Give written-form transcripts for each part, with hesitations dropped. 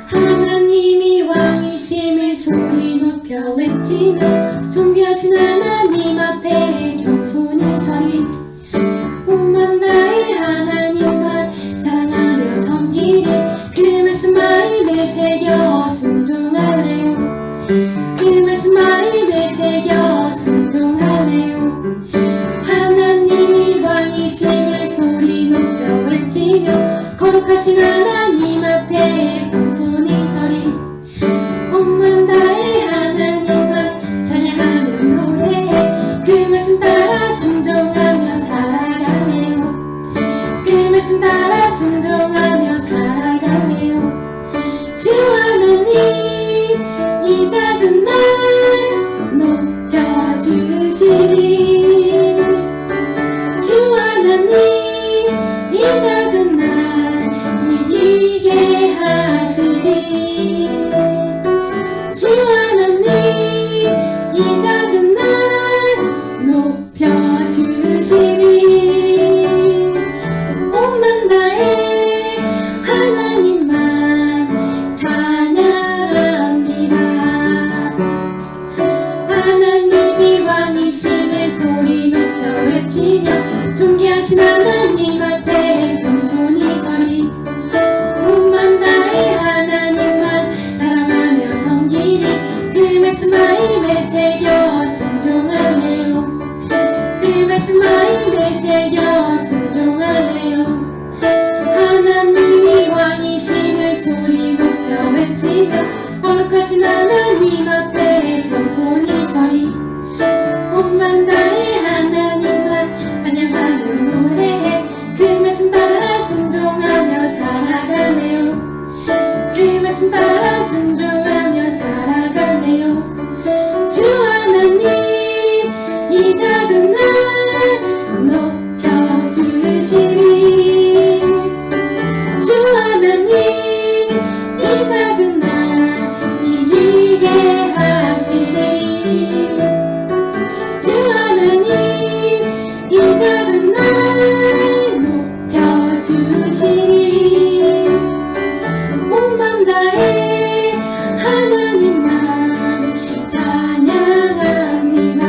하나님이 왕이심을 소리 높여 외치며 존귀하신 하나님 앞에 겸손히 서리. 온만 나의 하나님만 사랑하며 섬기리. 그 말씀 마음에 새겨 순종하네요. 그 말씀 마음에 새겨 순종하네요. 하나님이 왕이심을 소리 높여 외치며 거룩하신 하나님 앞에 겸손히 서리. 온만 나의 하나님만 찬양하며 노래해. 그 말씀 따라 순종하며 살아가네요. 그 말씀 따라 순종하며 살아가네요. 주 하나님 이 작은 날 높여주시리. 주 하나님 이 작은 날 이기게 하시리. 주 하나님 이 작은 날 높여주시리. 온만 나의 하나님만 찬양합니다. 하나님이 왕이심을 소리 높여 외치며 존귀하신 하나님 앞에 겸손히 서리. 온만 나의 하나님만 사랑하며 섬기리. 그 말씀 마음에 새겨 순종하네요. 그 말씀 마음에 새겨 순종하네요. 하나님이 왕이심을 소리 높여 외치며 거룩하신 하나님 앞에 겸손히 서리. 온만 나의 하나님만 찬양하며 노래해. 그 말씀 따라 순종하며 살아가네요. 그 말씀 따라 순종하며 살아가네요. 주 하나님 이 작은 날 높여주시리. 주 하나님 이 작은 날 이기게 하시리. 주 하나님 이 작은 날 높여주시리. 온만 나의 하나님만 찬양합니다.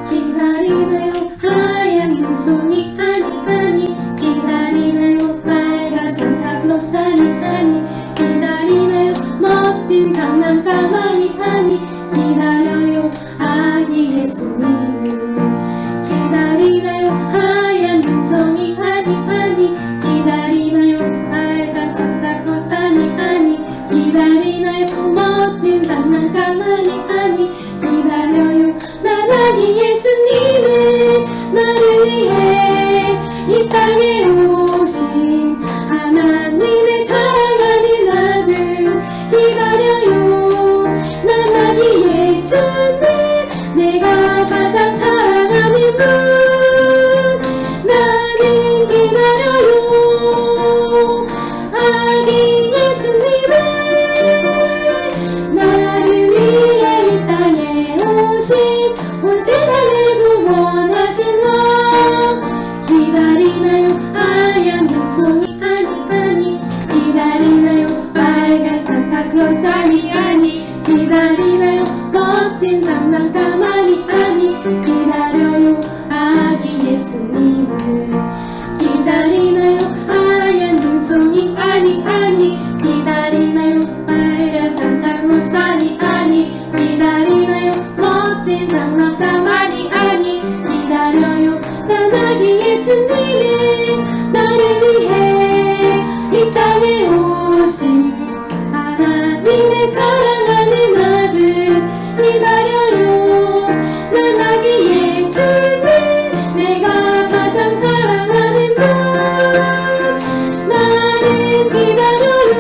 기다리나요 하얀 눈송이 아니 기다리나요 빨간 산타클로스 아니 기다리나요 멋진 장난감 아니 기다려요 아기 예수님을. 기다리나요 하얀 눈송이 아니 기다리나요 빨간 산타클로스 아니 기다리나요 멋진 장난감 아니 기다려요 난 아기 예수님을. 나를 위해 이 땅에 오신 하나님의 사랑하는 아들. 기다려요 난 아기 예수님. 내가 가장 사랑하는 분. 나는 기다려요 아기 예수님을. 나를 위해 이 땅에 오신 온 세상을 구원하신 왕. 기다리나요 하얀 눈송이 아니 기다리나요 빨간 산타클로스 아니 기다리나요 멋진 장난감 아니 기다려요 아기 예수님을. 기다리나요 하얀 눈송이 아니 기다리나요 빨간 산타클로스 아니 기다리나요 멋진 장난감 아니 기다려요 난 아기 예수님을. 나를 위해 이 땅에 오신 하나님의 사랑하는 아들. 기다려요 난 아기 예수님. 내가 가장 사랑하는 분. 나는 기다려요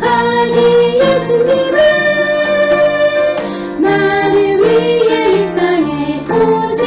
아기 예수님을. 나를 위해 이 땅에 오신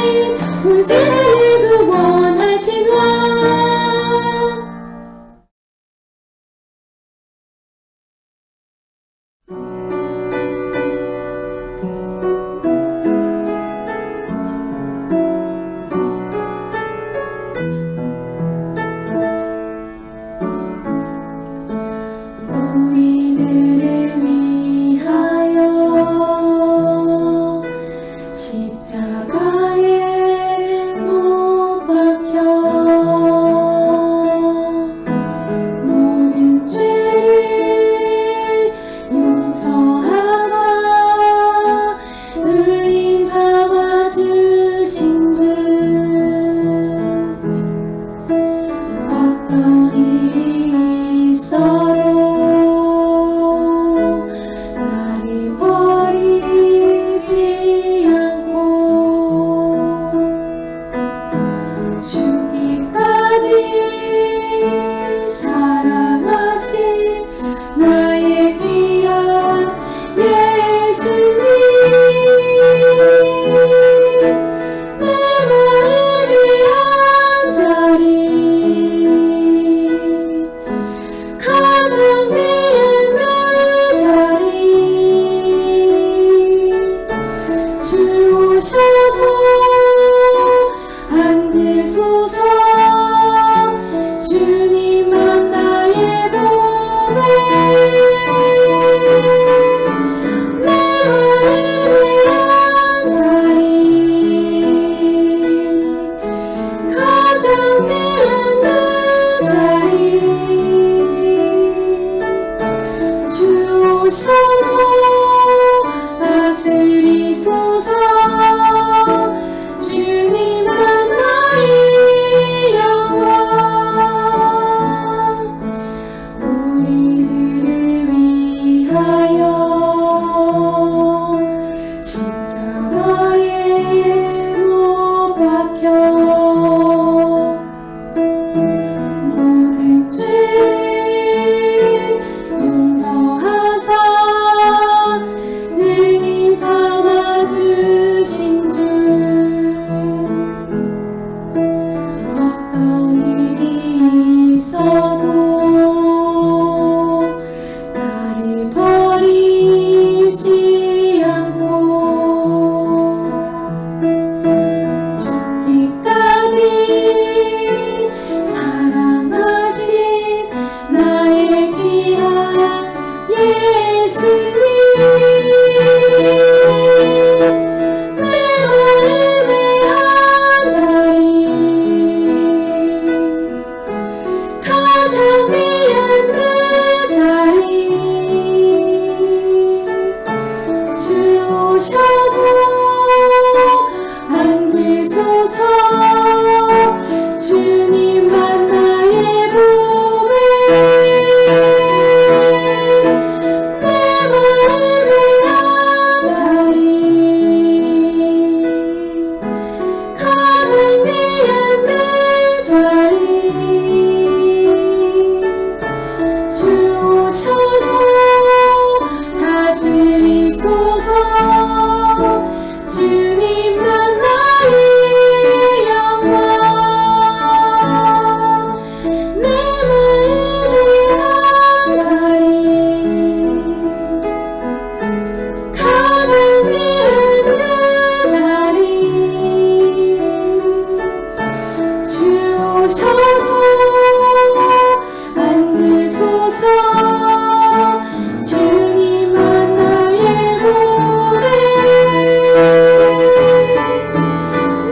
주님만 나의 모든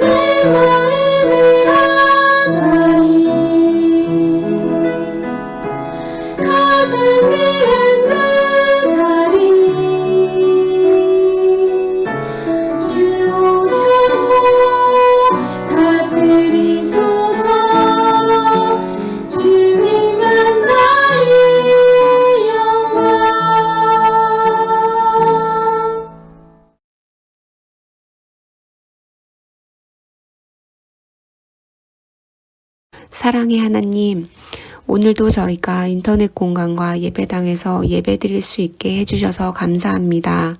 내 마음을 하자니 가장 귀한 그 자리 주 오셔서 다스리소서 주님만 나의 영광. 사랑의 하나님, 오늘도 저희가 인터넷 공간과 예배당에서 예배드릴 수 있게 해주셔서 감사합니다.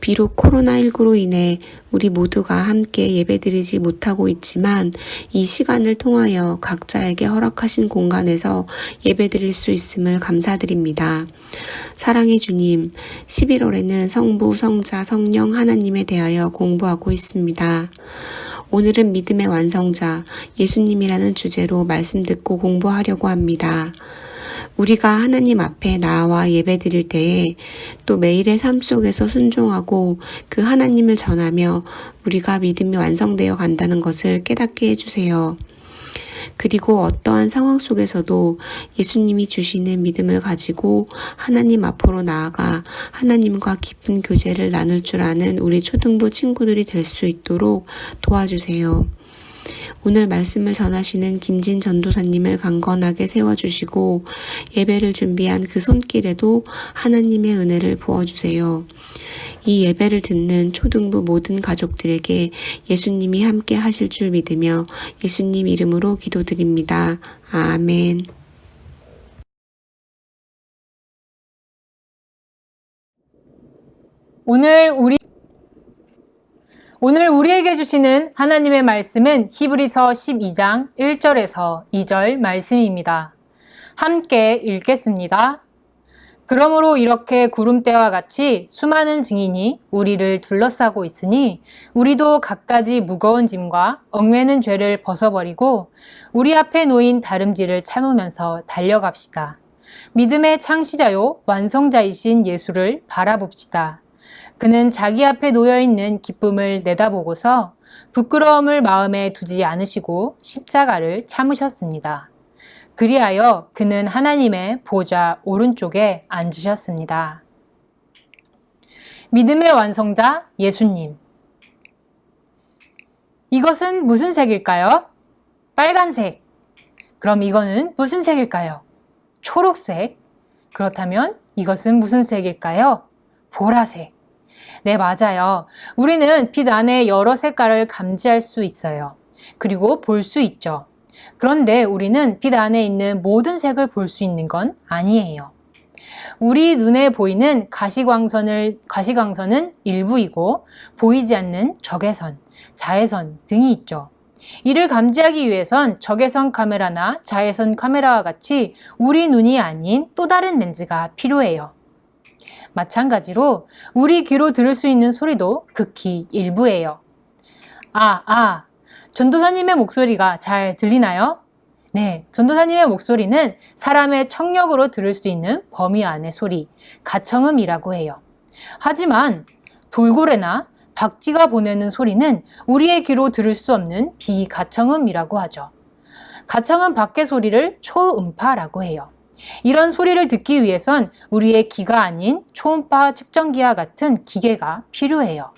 비록 코로나19로 인해 우리 모두가 함께 예배드리지 못하고 있지만 이 시간을 통하여 각자에게 허락하신 공간에서 예배드릴 수 있음을 감사드립니다. 사랑의 주님, 11월에는 성부, 성자, 성령 하나님에 대하여 공부하고 있습니다. 오늘은 믿음의 완성자, 예수님이라는 주제로 말씀 듣고 공부하려고 합니다. 우리가 하나님 앞에 나와 예배 드릴 때에 또 매일의 삶 속에서 순종하고 그 하나님을 전하며 우리가 믿음이 완성되어 간다는 것을 깨닫게 해주세요. 그리고 어떠한 상황 속에서도 예수님이 주시는 믿음을 가지고 하나님 앞으로 나아가 하나님과 깊은 교제를 나눌 줄 아는 우리 초등부 친구들이 될 수 있도록 도와주세요. 오늘 말씀을 전하시는 김진 전도사님을 강건하게 세워주시고 예배를 준비한 그 손길에도 하나님의 은혜를 부어주세요. 이 예배를 듣는 초등부 모든 가족들에게 예수님이 함께 하실 줄 믿으며 예수님 이름으로 기도드립니다. 아멘. 오늘 우리에게 주시는 하나님의 말씀은 히브리서 12장 1절에서 2절 말씀입니다. 함께 읽겠습니다. 그러므로 이렇게 구름대와 같이 수많은 증인이 우리를 둘러싸고 있으니 우리도 갖가지 무거운 짐과 얽매는 죄를 벗어버리고 우리 앞에 놓인 다름질을 참으면서 달려갑시다. 믿음의 창시자요 완성자이신 예수를 바라봅시다. 그는 자기 앞에 놓여있는 기쁨을 내다보고서 부끄러움을 마음에 두지 않으시고 십자가를 참으셨습니다. 그리하여 그는 하나님의 보좌 오른쪽에 앉으셨습니다. 믿음의 완성자 예수님. 이것은 무슨 색일까요? 빨간색. 그럼 이거는 무슨 색일까요? 초록색. 그렇다면 이것은 무슨 색일까요? 보라색. 네, 맞아요. 우리는 빛 안에 여러 색깔을 감지할 수 있어요. 그리고 볼 수 있죠. 그런데 우리는 빛 안에 있는 모든 색을 볼 수 있는 건 아니에요. 우리 눈에 보이는 가시광선은 일부이고 보이지 않는 적외선, 자외선 등이 있죠. 이를 감지하기 위해선 적외선 카메라나 자외선 카메라와 같이 우리 눈이 아닌 또 다른 렌즈가 필요해요. 마찬가지로 우리 귀로 들을 수 있는 소리도 극히 일부예요. 전도사님의 목소리가 잘 들리나요? 네, 전도사님의 목소리는 사람의 청력으로 들을 수 있는 범위 안의 소리, 가청음이라고 해요. 하지만 돌고래나 박쥐가 보내는 소리는 우리의 귀로 들을 수 없는 비가청음이라고 하죠. 가청음 밖의 소리를 초음파라고 해요. 이런 소리를 듣기 위해선 우리의 귀가 아닌 초음파 측정기와 같은 기계가 필요해요.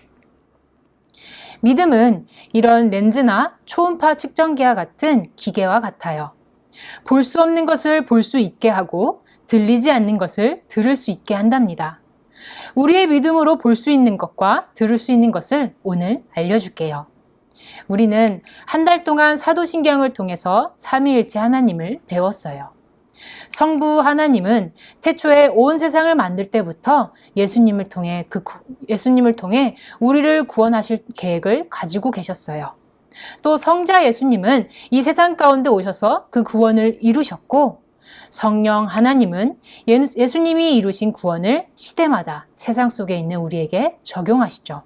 믿음은 이런 렌즈나 초음파 측정기와 같은 기계와 같아요. 볼 수 없는 것을 볼 수 있게 하고 들리지 않는 것을 들을 수 있게 한답니다. 우리의 믿음으로 볼 수 있는 것과 들을 수 있는 것을 오늘 알려줄게요. 우리는 한 달 동안 사도신경을 통해서 삼위일체 하나님을 배웠어요. 성부 하나님은 태초에 온 세상을 만들 때부터 예수님을 통해 우리를 구원하실 계획을 가지고 계셨어요. 또 성자 예수님은 이 세상 가운데 오셔서 그 구원을 이루셨고, 성령 하나님은 예수님이 이루신 구원을 시대마다 세상 속에 있는 우리에게 적용하시죠.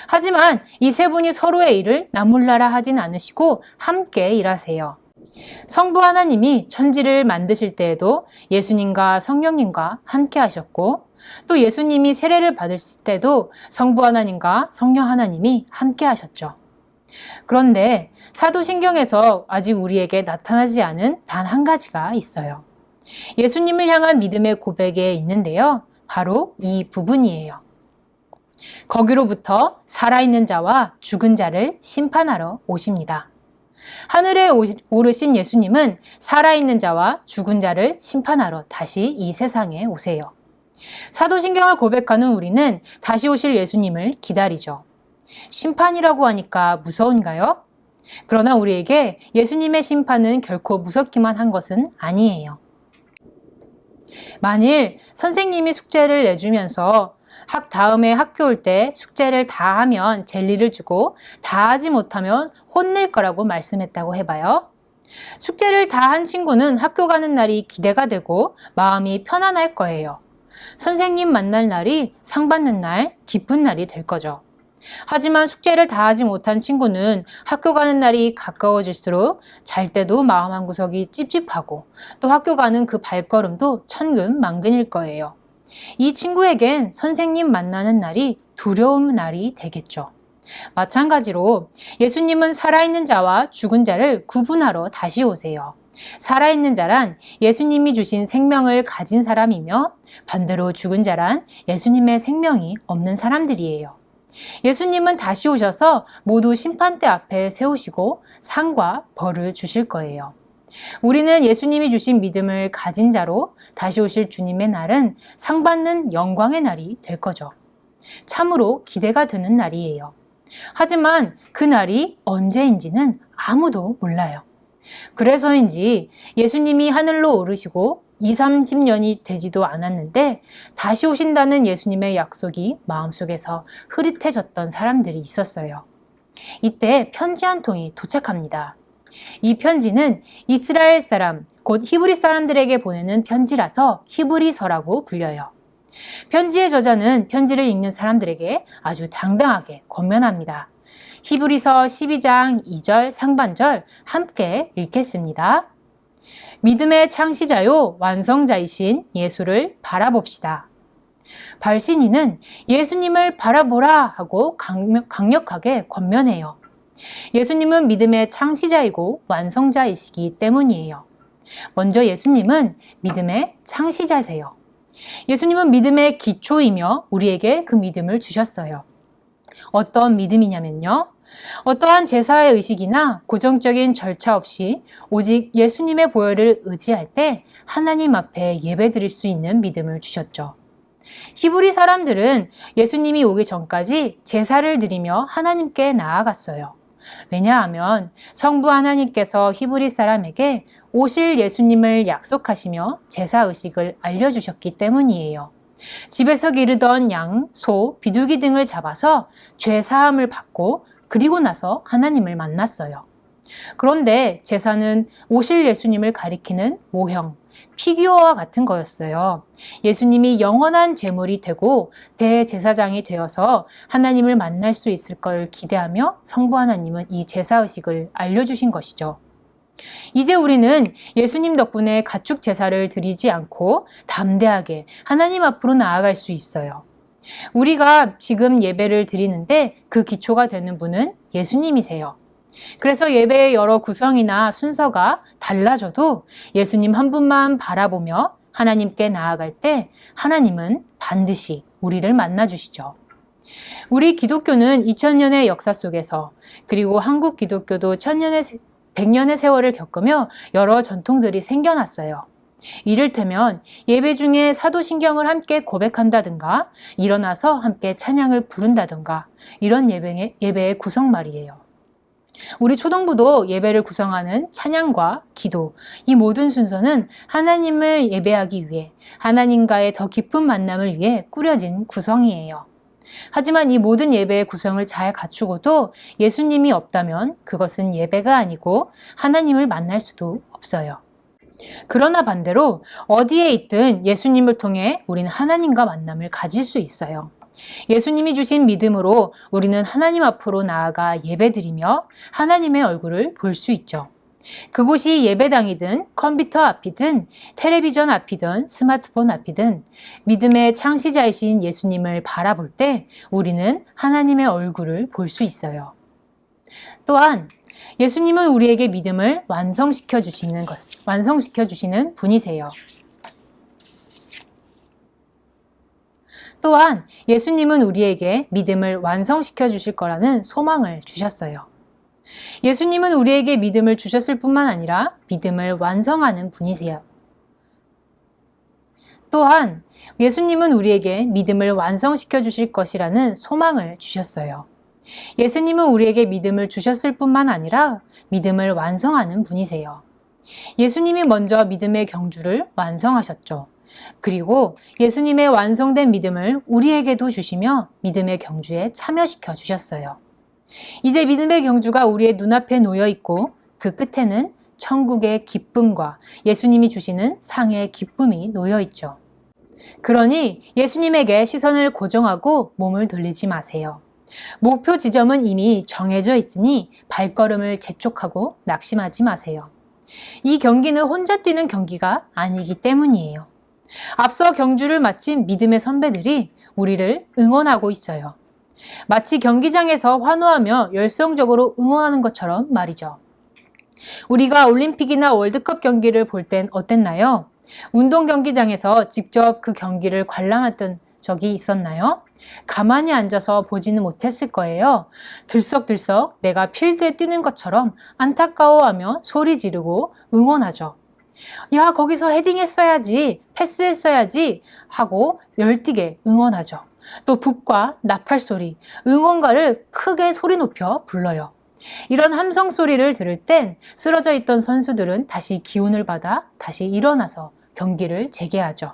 하지만 이 세 분이 서로의 일을 나몰라라 하진 않으시고 함께 일하세요. 성부 하나님이 천지를 만드실 때에도 예수님과 성령님과 함께 하셨고, 또 예수님이 세례를 받으실 때도 성부 하나님과 성령 하나님이 함께 하셨죠. 그런데 사도신경에서 아직 우리에게 나타나지 않은 단 한 가지가 있어요. 예수님을 향한 믿음의 고백에 있는데요. 바로 이 부분이에요. 거기로부터 살아있는 자와 죽은 자를 심판하러 오십니다. 하늘에 오르신 예수님은 살아있는 자와 죽은 자를 심판하러 다시 이 세상에 오세요. 사도신경을 고백하는 우리는 다시 오실 예수님을 기다리죠. 심판이라고 하니까 무서운가요? 그러나 우리에게 예수님의 심판은 결코 무섭기만 한 것은 아니에요. 만일 선생님이 숙제를 내주면서 다음에 학교 올 때 숙제를 다 하면 젤리를 주고 다 하지 못하면 혼낼 거라고 말씀했다고 해봐요. 숙제를 다 한 친구는 학교 가는 날이 기대가 되고 마음이 편안할 거예요. 선생님 만날 날이 상 받는 날, 기쁜 날이 될 거죠. 하지만 숙제를 다 하지 못한 친구는 학교 가는 날이 가까워질수록 잘 때도 마음 한구석이 찝찝하고 또 학교 가는 그 발걸음도 천근만근일 거예요. 이 친구에겐 선생님 만나는 날이 두려운 날이 되겠죠. 마찬가지로 예수님은 살아있는 자와 죽은 자를 구분하러 다시 오세요. 살아있는 자란 예수님이 주신 생명을 가진 사람이며 반대로 죽은 자란 예수님의 생명이 없는 사람들이에요. 예수님은 다시 오셔서 모두 심판대 앞에 세우시고 상과 벌을 주실 거예요. 우리는 예수님이 주신 믿음을 가진 자로 다시 오실 주님의 날은 상 받는 영광의 날이 될 거죠. 참으로 기대가 되는 날이에요. 하지만 그 날이 언제인지는 아무도 몰라요. 그래서인지 예수님이 하늘로 오르시고 30년이 되지도 않았는데 다시 오신다는 예수님의 약속이 마음속에서 흐릿해졌던 사람들이 있었어요. 이때 편지 한 통이 도착합니다. 이 편지는 이스라엘 사람, 곧 히브리 사람들에게 보내는 편지라서 히브리서라고 불려요. 편지의 저자는 편지를 읽는 사람들에게 아주 당당하게 권면합니다. 히브리서 12장 2절 상반절 함께 읽겠습니다. 믿음의 창시자요 완성자이신 예수를 바라봅시다. 발신인은 예수님을 바라보라 하고 강력하게 권면해요. 예수님은 믿음의 창시자이고 완성자이시기 때문이에요. 먼저 예수님은 믿음의 창시자세요. 예수님은 믿음의 기초이며 우리에게 그 믿음을 주셨어요. 어떤 믿음이냐면요. 어떠한 제사의 의식이나 고정적인 절차 없이 오직 예수님의 보혈을 의지할 때 하나님 앞에 예배드릴 수 있는 믿음을 주셨죠. 히브리 사람들은 예수님이 오기 전까지 제사를 드리며 하나님께 나아갔어요. 왜냐하면 성부 하나님께서 히브리 사람에게 오실 예수님을 약속하시며 제사 의식을 알려주셨기 때문이에요. 집에서 기르던 양, 소, 비둘기 등을 잡아서 죄 사함을 받고 그리고 나서 하나님을 만났어요. 그런데 제사는 오실 예수님을 가리키는 모형, 피규어와 같은 거였어요. 예수님이 영원한 제물이 되고 대제사장이 되어서 하나님을 만날 수 있을 걸 기대하며 성부 하나님은 이 제사의식을 알려주신 것이죠. 이제 우리는 예수님 덕분에 가축 제사를 드리지 않고 담대하게 하나님 앞으로 나아갈 수 있어요. 우리가 지금 예배를 드리는데 그 기초가 되는 분은 예수님이세요. 그래서 예배의 여러 구성이나 순서가 달라져도 예수님 한 분만 바라보며 하나님께 나아갈 때 하나님은 반드시 우리를 만나주시죠. 우리 기독교는 2000년의 역사 속에서 그리고 한국 기독교도 100년의 세월을 겪으며 여러 전통들이 생겨났어요. 이를테면 예배 중에 사도신경을 함께 고백한다든가 일어나서 함께 찬양을 부른다든가 이런 예배의 구성 말이에요. 우리 초동부도 예배를 구성하는 찬양과 기도, 이 모든 순서는 하나님을 예배하기 위해 하나님과의 더 깊은 만남을 위해 꾸려진 구성이에요. 하지만 이 모든 예배의 구성을 잘 갖추고도 예수님이 없다면 그것은 예배가 아니고 하나님을 만날 수도 없어요. 그러나 반대로 어디에 있든 예수님을 통해 우리는 하나님과 만남을 가질 수 있어요. 예수님이 주신 믿음으로 우리는 하나님 앞으로 나아가 예배드리며 하나님의 얼굴을 볼 수 있죠. 그곳이 예배당이든 컴퓨터 앞이든 텔레비전 앞이든 스마트폰 앞이든 믿음의 창시자이신 예수님을 바라볼 때 우리는 하나님의 얼굴을 볼 수 있어요. 또한 예수님은 우리에게 믿음을 완성시켜 주시는 분이세요. 또한 예수님은 우리에게 믿음을 완성시켜 주실 거라는 소망을 주셨어요. 예수님은 우리에게 믿음을 주셨을 뿐만 아니라 믿음을 완성하는 분이세요. 또한 예수님은 우리에게 믿음을 완성시켜 주실 것이라는 소망을 주셨어요. 예수님은 우리에게 믿음을 주셨을 뿐만 아니라 믿음을 완성하는 분이세요. 예수님이 먼저 믿음의 경주를 완성하셨죠. 그리고 예수님의 완성된 믿음을 우리에게도 주시며 믿음의 경주에 참여시켜 주셨어요. 이제 믿음의 경주가 우리의 눈앞에 놓여 있고 그 끝에는 천국의 기쁨과 예수님이 주시는 상의 기쁨이 놓여 있죠. 그러니 예수님에게 시선을 고정하고 몸을 돌리지 마세요. 목표 지점은 이미 정해져 있으니 발걸음을 재촉하고 낙심하지 마세요. 이 경기는 혼자 뛰는 경기가 아니기 때문이에요. 앞서 경주를 마친 믿음의 선배들이 우리를 응원하고 있어요. 마치 경기장에서 환호하며 열성적으로 응원하는 것처럼 말이죠. 우리가 올림픽이나 월드컵 경기를 볼 땐 어땠나요? 운동 경기장에서 직접 그 경기를 관람했던 적이 있었나요? 가만히 앉아서 보지는 못했을 거예요. 들썩들썩 내가 필드에 뛰는 것처럼 안타까워하며 소리 지르고 응원하죠. 야, 거기서 헤딩했어야지, 패스했어야지 하고 열띠게 응원하죠. 또 북과 나팔 소리, 응원가를 크게 소리 높여 불러요. 이런 함성 소리를 들을 땐 쓰러져 있던 선수들은 다시 기운을 받아 다시 일어나서 경기를 재개하죠.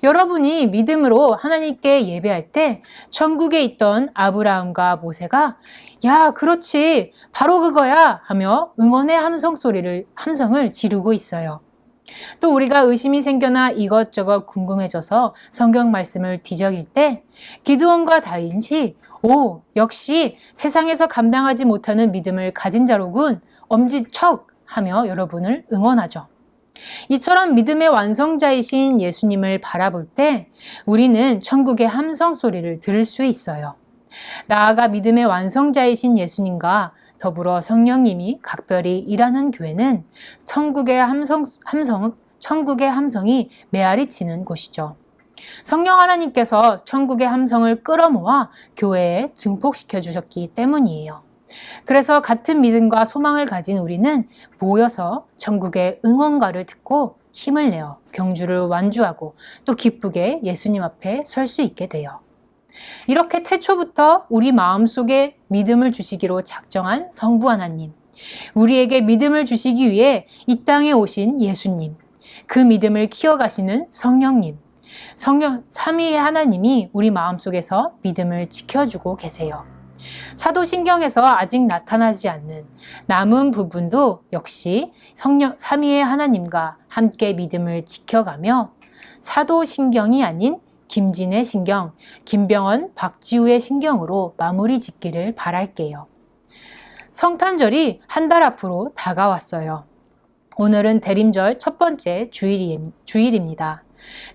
여러분이 믿음으로 하나님께 예배할 때 천국에 있던 아브라함과 모세가 야, 그렇지, 바로 그거야 하며 응원의 함성을 지르고 있어요. 또 우리가 의심이 생겨나 이것저것 궁금해져서 성경 말씀을 뒤적일 때 기드온과 다윗이 역시 세상에서 감당하지 못하는 믿음을 가진 자로군, 엄지척 하며 여러분을 응원하죠. 이처럼 믿음의 완성자이신 예수님을 바라볼 때 우리는 천국의 함성 소리를 들을 수 있어요. 나아가 믿음의 완성자이신 예수님과 더불어 성령님이 각별히 일하는 교회는 천국의 함성이 메아리 치는 곳이죠. 성령 하나님께서 천국의 함성을 끌어모아 교회에 증폭시켜 주셨기 때문이에요. 그래서 같은 믿음과 소망을 가진 우리는 모여서 천국의 응원가를 듣고 힘을 내어 경주를 완주하고 또 기쁘게 예수님 앞에 설 수 있게 돼요. 이렇게 태초부터 우리 마음속에 믿음을 주시기로 작정한 성부 하나님, 우리에게 믿음을 주시기 위해 이 땅에 오신 예수님, 그 믿음을 키워가시는 성령님, 삼위의 하나님이 우리 마음속에서 믿음을 지켜주고 계세요. 사도신경에서 아직 나타나지 않는 남은 부분도 역시 삼위의 하나님과 함께 믿음을 지켜가며 사도신경이 아닌 김진의 신경, 김병원, 박지우의 신경으로 마무리 짓기를 바랄게요. 성탄절이 한 달 앞으로 다가왔어요. 오늘은 대림절 첫 번째 주일입니다.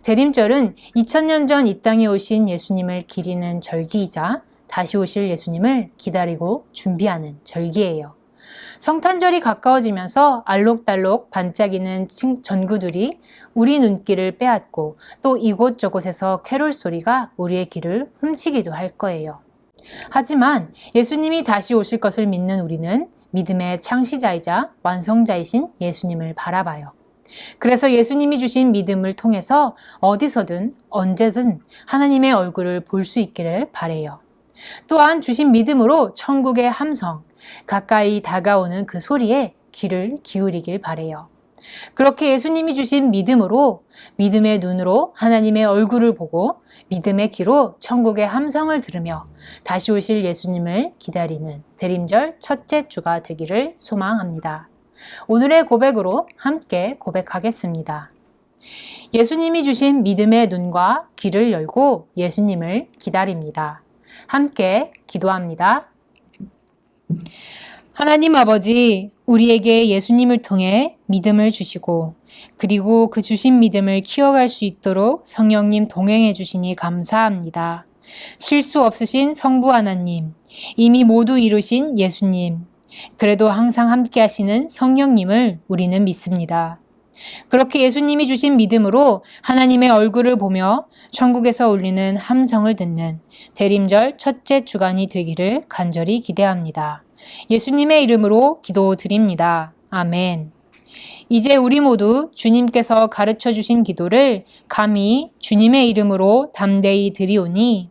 대림절은 2000년 전 이 땅에 오신 예수님을 기리는 절기이자 다시 오실 예수님을 기다리고 준비하는 절기예요. 성탄절이 가까워지면서 알록달록 반짝이는 전구들이 우리 눈길을 빼앗고 또 이곳저곳에서 캐롤 소리가 우리의 귀를 훔치기도 할 거예요. 하지만 예수님이 다시 오실 것을 믿는 우리는 믿음의 창시자이자 완성자이신 예수님을 바라봐요. 그래서 예수님이 주신 믿음을 통해서 어디서든 언제든 하나님의 얼굴을 볼 수 있기를 바라요. 또한 주신 믿음으로 천국의 함성, 가까이 다가오는 그 소리에 귀를 기울이길 바라요. 그렇게 예수님이 주신 믿음으로 믿음의 눈으로 하나님의 얼굴을 보고 믿음의 귀로 천국의 함성을 들으며 다시 오실 예수님을 기다리는 대림절 첫째 주가 되기를 소망합니다. 오늘의 고백으로 함께 고백하겠습니다. 예수님이 주신 믿음의 눈과 귀를 열고 예수님을 기다립니다. 함께 기도합니다. 하나님 아버지, 우리에게 예수님을 통해 믿음을 주시고 그리고 그 주신 믿음을 키워갈 수 있도록 성령님 동행해 주시니 감사합니다. 실수 없으신 성부 하나님, 이미 모두 이루신 예수님, 그래도 항상 함께 하시는 성령님을 우리는 믿습니다. 그렇게 예수님이 주신 믿음으로 하나님의 얼굴을 보며 천국에서 울리는 함성을 듣는 대림절 첫째 주간이 되기를 간절히 기대합니다. 예수님의 이름으로 기도드립니다. 아멘. 이제 우리 모두 주님께서 가르쳐 주신 기도를 감히 주님의 이름으로 담대히 드리오니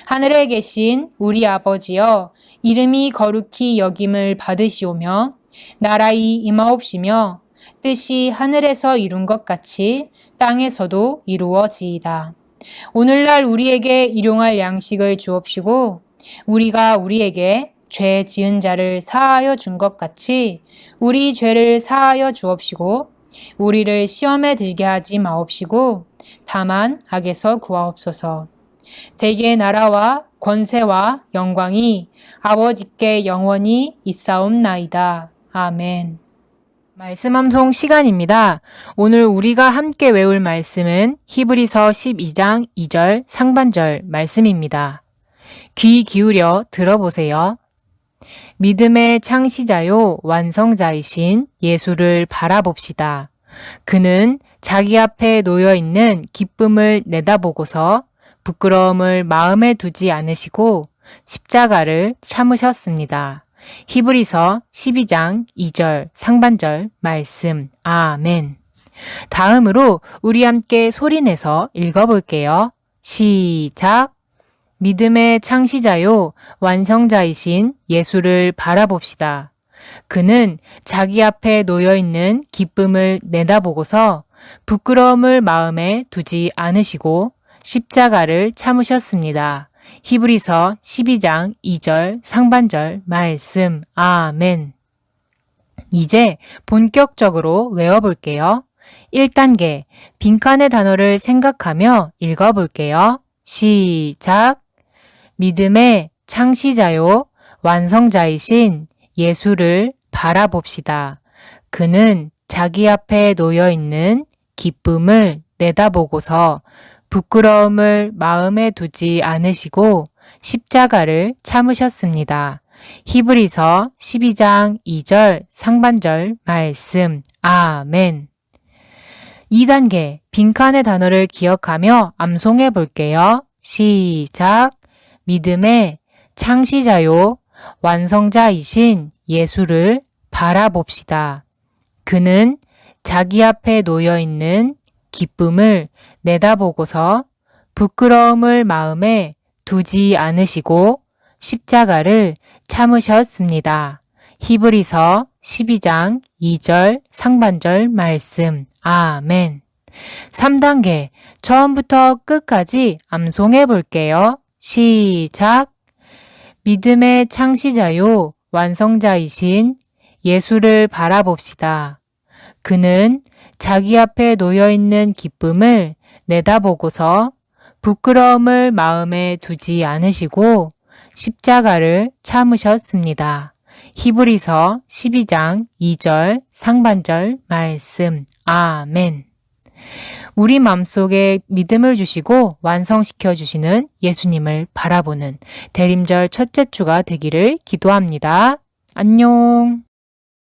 하늘에 계신 우리 아버지여 이름이 거룩히 여김을 받으시오며 나라의 임하옵시며 뜻이 하늘에서 이룬 것 같이 땅에서도 이루어지이다. 오늘날 우리에게 일용할 양식을 주옵시고 우리가 우리에게 죄 지은 자를 사하여 준 것 같이 우리 죄를 사하여 주옵시고 우리를 시험에 들게 하지 마옵시고 다만 악에서 구하옵소서. 대개 나라와 권세와 영광이 아버지께 영원히 있사옵나이다. 아멘. 말씀 암송 시간입니다. 오늘 우리가 함께 외울 말씀은 히브리서 12장 2절 상반절 말씀입니다. 귀 기울여 들어보세요. 믿음의 창시자요 완성자이신 예수를 바라봅시다. 그는 자기 앞에 놓여있는 기쁨을 내다보고서 부끄러움을 마음에 두지 않으시고 십자가를 참으셨습니다. 히브리서 12장 2절 상반절 말씀. 아멘. 다음으로 우리 함께 소리내서 읽어볼게요. 시작. 믿음의 창시자요 완성자이신 예수를 바라봅시다. 그는 자기 앞에 놓여있는 기쁨을 내다보고서 부끄러움을 마음에 두지 않으시고 십자가를 참으셨습니다. 히브리서 12장 2절 상반절 말씀. 아멘. 이제 본격적으로 외워볼게요. 1단계 빈칸의 단어를 생각하며 읽어볼게요. 시작. 믿음의 창시자요 완성자이신 예수를 바라봅시다. 그는 자기 앞에 놓여있는 기쁨을 내다보고서 부끄러움을 마음에 두지 않으시고 십자가를 참으셨습니다. 히브리서 12장 2절 상반절 말씀. 아멘. 2단계 빈칸의 단어를 기억하며 암송해 볼게요. 시작. 믿음의 창시자요 완성자이신 예수를 바라봅시다. 그는 자기 앞에 놓여있는 기쁨을 내다보고서 부끄러움을 마음에 두지 않으시고 십자가를 참으셨습니다. 히브리서 12장 2절 상반절 말씀. 아멘. 3단계 처음부터 끝까지 암송해 볼게요. 시작. 믿음의 창시자요 완성자이신 예수를 바라봅시다. 그는 자기 앞에 놓여있는 기쁨을 내다보고서 부끄러움을 마음에 두지 않으시고 십자가를 참으셨습니다. 히브리서 12장 2절 상반절 말씀. 아멘. 우리 마음속에 믿음을 주시고 완성시켜 주시는 예수님을 바라보는 대림절 첫째 주가 되기를 기도합니다. 안녕.